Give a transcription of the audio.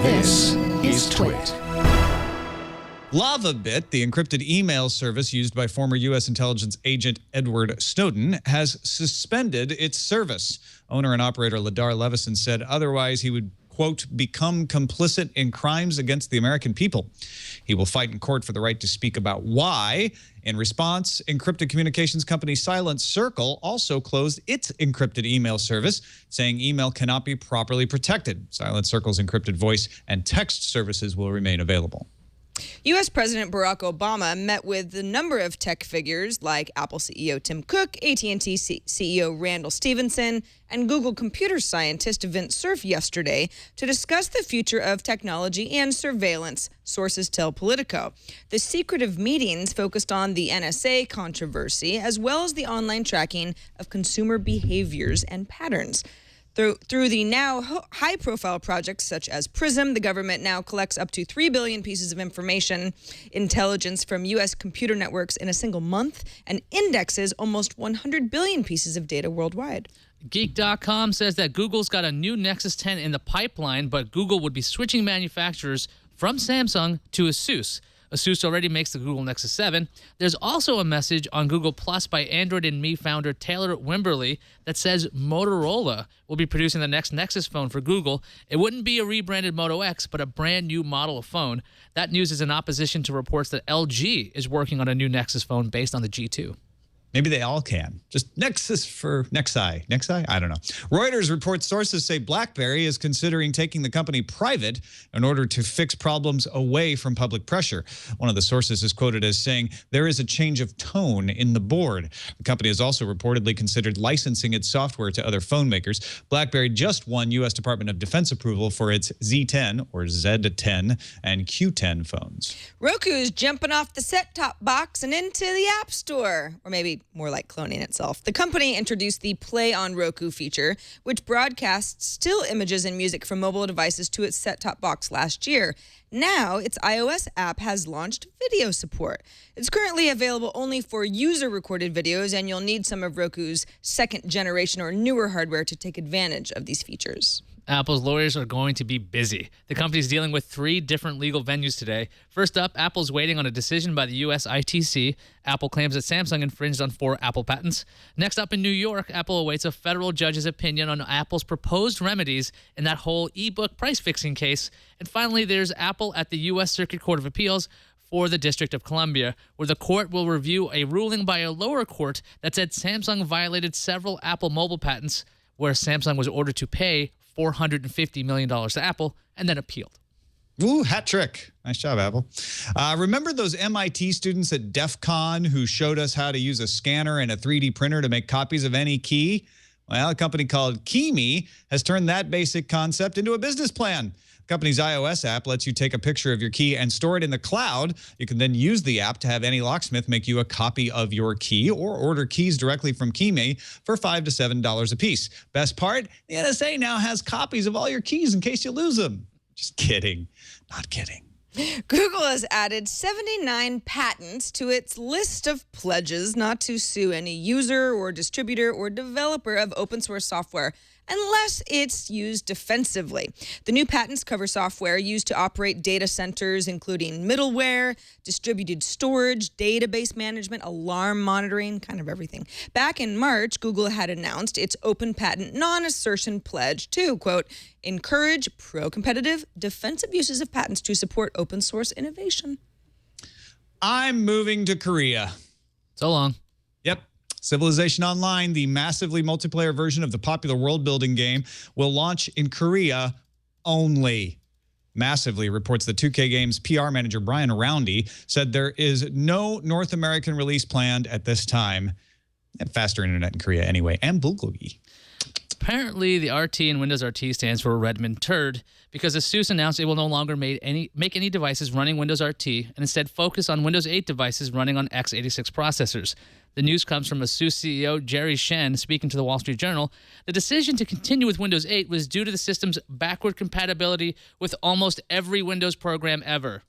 This is Twit. LavaBit, the encrypted email service used by former U.S. intelligence agent Edward Snowden, has suspended its service. Owner and operator Ladar Levison said otherwise he would, quote, become complicit in crimes against the American people. He will fight in court for the right to speak about why. In response, encrypted communications company Silent Circle also closed its encrypted email service, saying email cannot be properly protected. Silent Circle's encrypted voice and text services will remain available. U.S. President Barack Obama met with a number of tech figures like Apple CEO Tim Cook, AT&T CEO Randall Stephenson, and Google computer scientist Vint Cerf yesterday to discuss the future of technology and surveillance, sources tell Politico. The secretive meetings focused on the NSA controversy, as well as the online tracking of consumer behaviors and patterns. Through the now high-profile projects such as PRISM, the government now collects up to 3 billion pieces of information, intelligence from U.S. computer networks in a single month, and indexes almost 100 billion pieces of data worldwide. Geek.com says that Google's got a new Nexus 10 in the pipeline, but Google would be switching manufacturers from Samsung to ASUS. ASUS already makes the Google Nexus 7. There's also a message on Google Plus by Android and Me founder Taylor Wimberly that says Motorola will be producing the next Nexus phone for Google. It wouldn't be a rebranded Moto X, but a brand new model of phone. That news is in opposition to reports that LG is working on a new Nexus phone based on the G2. Maybe they all can. Just Nexus for Nexi. Nexi? I don't know. Reuters reports sources say BlackBerry is considering taking the company private in order to fix problems away from public pressure. One of the sources is quoted as saying there is a change of tone in the board. The company has also reportedly considered licensing its software to other phone makers. BlackBerry just won U.S. Department of Defense approval for its Z10 or Z10 and Q10 phones. Roku is jumping off the set-top box and into the App Store, or maybe more like cloning itself. The company introduced the Play on Roku feature, which broadcasts still images and music from mobile devices to its set-top box last year. Now, its iOS app has launched video support. It's currently available only for user-recorded videos, and you'll need some of Roku's second generation or newer hardware to take advantage of these features. Apple's lawyers are going to be busy. The company's dealing with 3 different legal venues today. First up, Apple's waiting on a decision by the U.S. ITC. Apple claims that Samsung infringed on 4 Apple patents. Next up in New York, Apple awaits a federal judge's opinion on Apple's proposed remedies in that whole ebook price-fixing case. And finally, there's Apple at the U.S. Circuit Court of Appeals for the District of Columbia, where the court will review a ruling by a lower court that said Samsung violated several Apple mobile patents, where Samsung was ordered to pay $450 million to Apple and then appealed. Ooh, hat trick. Nice job, Apple. Remember those MIT students at DEF CON who showed us how to use a scanner and a 3D printer to make copies of any key? Well, a company called KeyMe has turned that basic concept into a business plan. The company's iOS app lets you take a picture of your key and store it in the cloud. You can then use the app to have any locksmith make you a copy of your key or order keys directly from KeyMe for $5 to $7 a piece. Best part, the NSA now has copies of all your keys in case you lose them. Just kidding. Not kidding. Google has added 79 patents to its list of pledges not to sue any user or distributor or developer of open source software unless it's used defensively. The new patents cover software used to operate data centers, including middleware, distributed storage, database management, alarm monitoring, kind of everything. Back in March, Google had announced its open patent non-assertion pledge to, quote, encourage pro-competitive, defensive uses of patents to support open source innovation. I'm moving to Korea. So long. Yep. Civilization Online, the massively multiplayer version of the popular world-building game, will launch in Korea only. Massively reports the 2K Games PR manager Brian Roundy said there is no North American release planned at this time. And faster internet in Korea anyway, and bulgogi. Apparently, the RT in Windows RT stands for Redmond Turd because ASUS announced it will no longer make any devices running Windows RT and instead focus on Windows 8 devices running on x86 processors. The news comes from ASUS CEO Jerry Shen speaking to the Wall Street Journal. The decision to continue with Windows 8 was due to the system's backward compatibility with almost every Windows program ever.